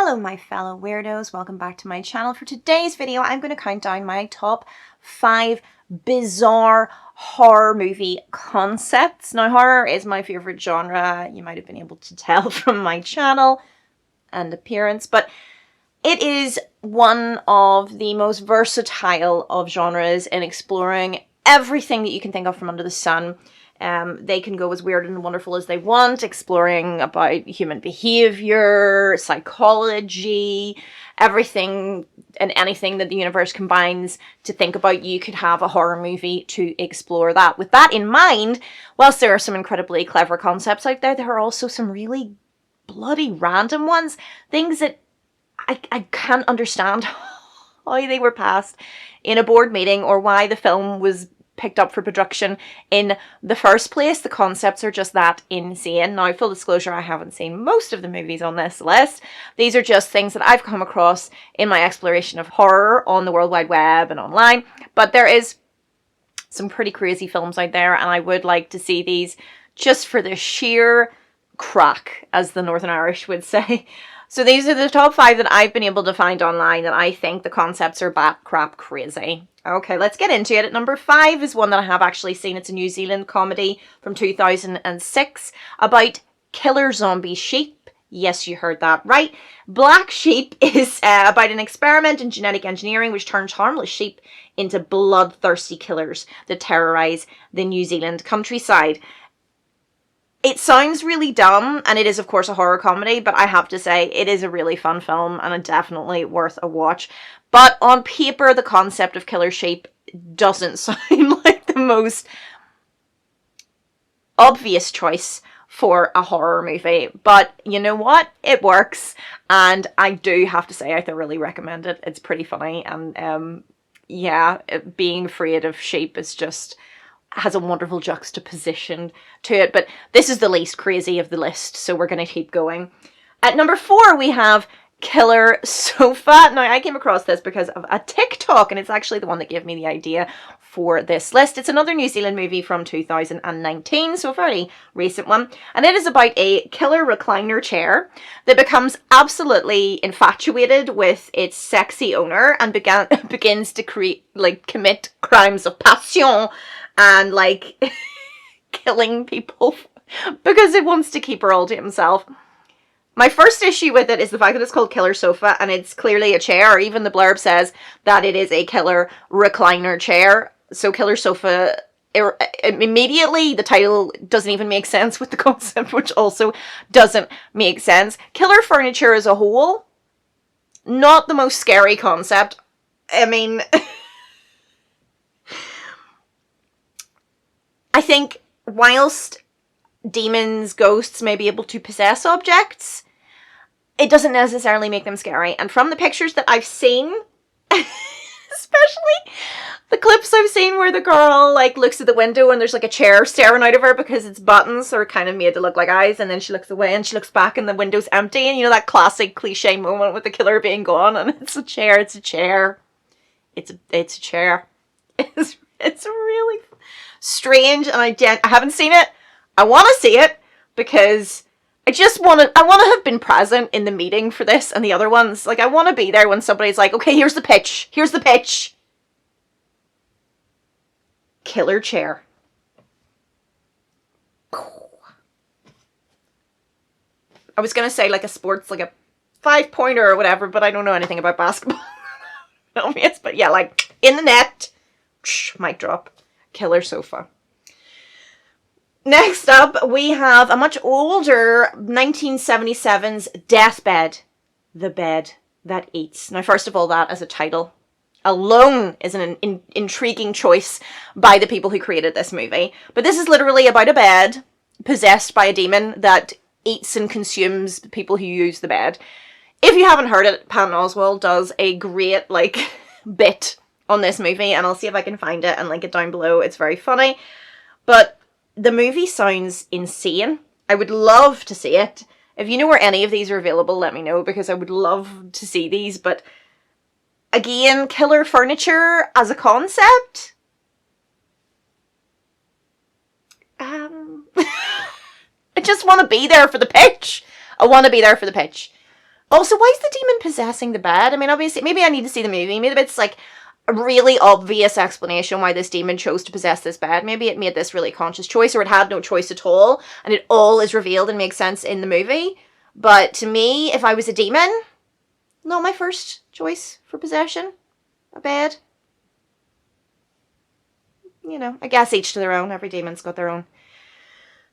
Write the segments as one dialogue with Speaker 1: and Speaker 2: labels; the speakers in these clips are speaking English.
Speaker 1: Hello my fellow weirdos, welcome back to my channel. For today's video I'm going to count down my top 5 bizarre horror movie concepts. Now horror is my favourite genre, you might have been able to tell from my channel and appearance, but it is one of the most versatile of genres in exploring everything that you can think of from under the sun. They can go as weird and wonderful as they want, exploring about human behavior, psychology, everything and anything that the universe combines to think about. You could have a horror movie to explore that. With that in mind, whilst there are some incredibly clever concepts out there, there are also some really bloody random ones. Things that I can't understand how they were passed in a board meeting or why the film was picked up for production in the first place. The concepts are just that insane. Now, full disclosure, I haven't seen most of the movies on this list. These are just things that I've come across in my exploration of horror on the World Wide Web and online. But there is some pretty crazy films out there, and I would like to see these just for the sheer crack, as the Northern Irish would say. So these are the top 5 that I've been able to find online that I think the concepts are bat crap crazy. Okay, let's get into it. At number 5 is one that I have actually seen. It's a New Zealand comedy from 2006 about killer zombie sheep. Yes, you heard that right. Black Sheep is about an experiment in genetic engineering which turns harmless sheep into bloodthirsty killers that terrorise the New Zealand countryside. It sounds really dumb, and it is of course a horror comedy, but I have to say it is a really fun film and definitely worth a watch. But on paper, the concept of killer sheep doesn't sound like the most obvious choice for a horror movie. But you know what? It works, and I do have to say I thoroughly recommend it. It's pretty funny, and yeah, being afraid of sheep is just has a wonderful juxtaposition to it, but this is the least crazy of the list, so we're going to keep going. At number 4, we have Killer Sofa. Now, I came across this because of a TikTok, and it's actually the one that gave me the idea for this list. It's another New Zealand movie from 2019, so a very recent one, and it is about a killer recliner chair that becomes absolutely infatuated with its sexy owner and begins to commit crimes of passion and killing people because it wants to keep her all to himself. My first issue with it is the fact that it's called Killer Sofa and it's clearly a chair. Even the blurb says that it is a killer recliner chair. So Killer Sofa, immediately the title doesn't even make sense with the concept, which also doesn't make sense. Killer furniture as a whole, not the most scary concept. I mean, I think whilst demons, ghosts may be able to possess objects, it doesn't necessarily make them scary. And from the pictures that I've seen, especially the clips I've seen where the girl looks at the window and there's a chair staring out of her because its buttons are kind of made to look like eyes, and then she looks away and she looks back and the window's empty, and you know that classic cliche moment with the killer being gone and it's a chair, it's a chair. It's a chair. It's really strange, and I haven't seen it. I want to see it because I want to have been present in the meeting for this and the other ones. I want to be there when somebody's like, okay, here's the pitch. Here's the pitch. Killer chair. I was going to say a sports, a 5-pointer or whatever, but I don't know anything about basketball. Obvious, but yeah, in the net. Mic drop. Killer Sofa. Next up, we have a much older 1977's Deathbed, the bed that eats. Now, first of all, that as a title alone is an intriguing choice by the people who created this movie. But this is literally about a bed possessed by a demon that eats and consumes the people who use the bed. If you haven't heard it, Patton Oswalt does a great, bit on this movie, and I'll see if I can find it and link it down below. It's very funny. But the movie sounds insane. I would love to see it. If you know where any of these are available, let me know, because I would love to see these. But again, killer furniture as a concept? I just want to be there for the pitch. I want to be there for the pitch. Also, why is the demon possessing the bed? I mean, obviously, maybe I need to see the movie. Maybe it's like a really obvious explanation why this demon chose to possess this bed. Maybe it made this really conscious choice, or it had no choice at all, and it all is revealed and makes sense in the movie. But to me, if I was a demon, not my first choice for possession. A bed. You know, I guess each to their own. Every demon's got their own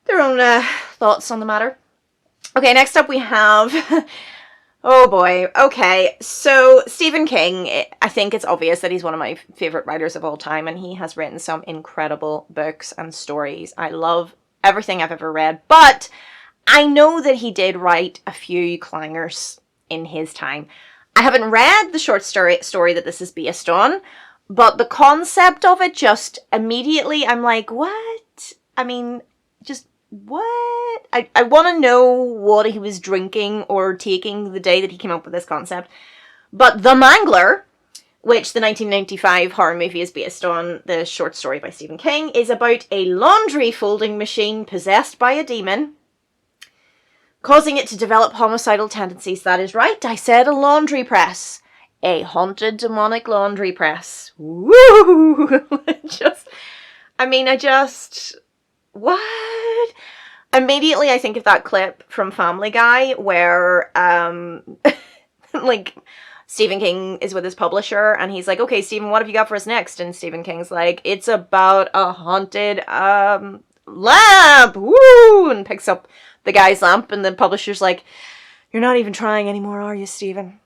Speaker 1: thoughts on the matter. Okay, next up we have... Oh boy. Okay, so Stephen King, I think it's obvious that he's one of my favorite writers of all time, and he has written some incredible books and stories. I love everything I've ever read, but I know that he did write a few clangers in his time. I haven't read the short story that this is based on, but the concept of it just immediately, I'm like, what? I mean, just what? I want to know what he was drinking or taking the day that he came up with this concept. But The Mangler, which the 1995 horror movie is based on, the short story by Stephen King, is about a laundry folding machine possessed by a demon, causing it to develop homicidal tendencies. That is right, I said a laundry press. A haunted demonic laundry press. Woo! What? Immediately I think of that clip from Family Guy where, like, Stephen King is with his publisher and he's like, okay, Stephen, what have you got for us next? And Stephen King's like, it's about a haunted, lamp! Woo! And picks up the guy's lamp and the publisher's like, you're not even trying anymore, are you, Stephen?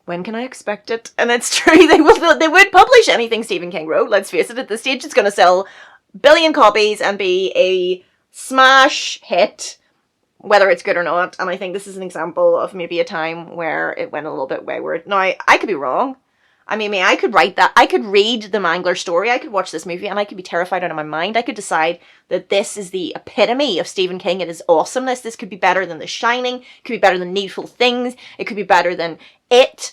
Speaker 1: When can I expect it? And it's true, they would publish anything Stephen King wrote. Let's face it, at this stage it's going to sell billion copies and be a smash hit, whether it's good or not. And I think this is an example of maybe a time where it went a little bit wayward. Now, I could be wrong. I mean, I could write that. I could read the Mangler story. I could watch this movie and I could be terrified out of my mind. I could decide that this is the epitome of Stephen King. It is awesomeness. This could be better than The Shining. It could be better than Needful Things. It could be better than It.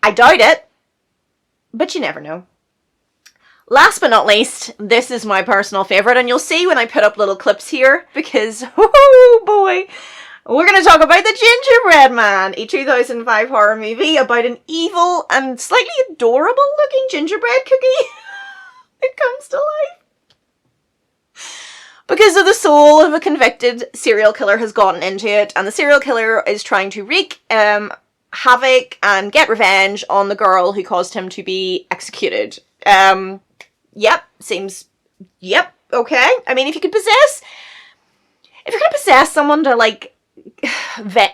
Speaker 1: I doubt it, but you never know. Last but not least, this is my personal favourite, and you'll see when I put up little clips here, because, oh boy, we're going to talk about The Gingerbread Man, a 2005 horror movie about an evil and slightly adorable looking gingerbread cookie that comes to life. Because of the soul of a convicted serial killer has gotten into it, and the serial killer is trying to wreak havoc and get revenge on the girl who caused him to be executed. Yep, okay. I mean, if you're gonna possess someone to, like,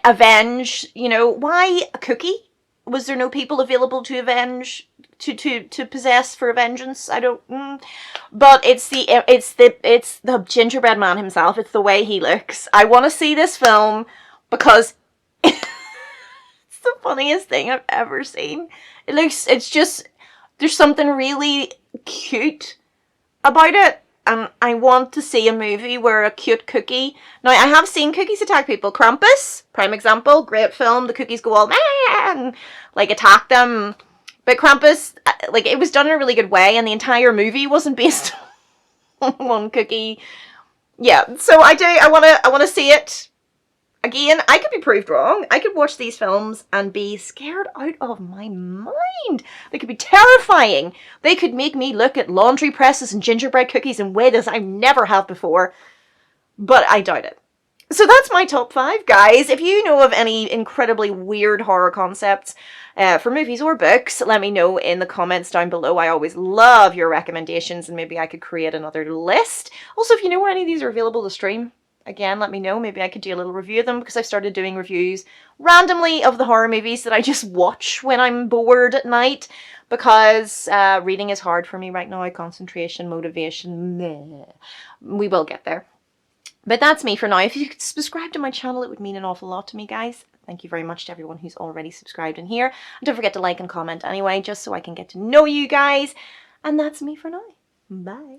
Speaker 1: avenge, you know, why a cookie? Was there no people available to avenge, to possess for vengeance? I don't, but it's the Gingerbread Man himself. It's the way he looks. I want to see this film because it's the funniest thing I've ever seen. It's just, there's something really cute about it, and I want to see a movie where a cute cookie... Now, I have seen cookies attack people. Krampus, prime example, great film. The cookies go all, and, like, attack them. But Krampus, like, it was done in a really good way, and the entire movie wasn't based on one cookie. Yeah, so I want to see it. Again, I could be proved wrong. I could watch these films and be scared out of my mind. They could be terrifying. They could make me look at laundry presses and gingerbread cookies in ways I never have before. But I doubt it. So that's my top 5, guys. If you know of any incredibly weird horror concepts for movies or books, let me know in the comments down below. I always love your recommendations, and maybe I could create another list. Also, if you know where any of these are available to stream, again, let me know. Maybe I could do a little review of them, because I've started doing reviews randomly of the horror movies that I just watch when I'm bored at night, because reading is hard for me right now. Concentration, motivation, meh. We will get there. But that's me for now. If you could subscribe to my channel, it would mean an awful lot to me, guys. Thank you very much to everyone who's already subscribed in here. And don't forget to like and comment anyway, just so I can get to know you guys. And that's me for now. Bye.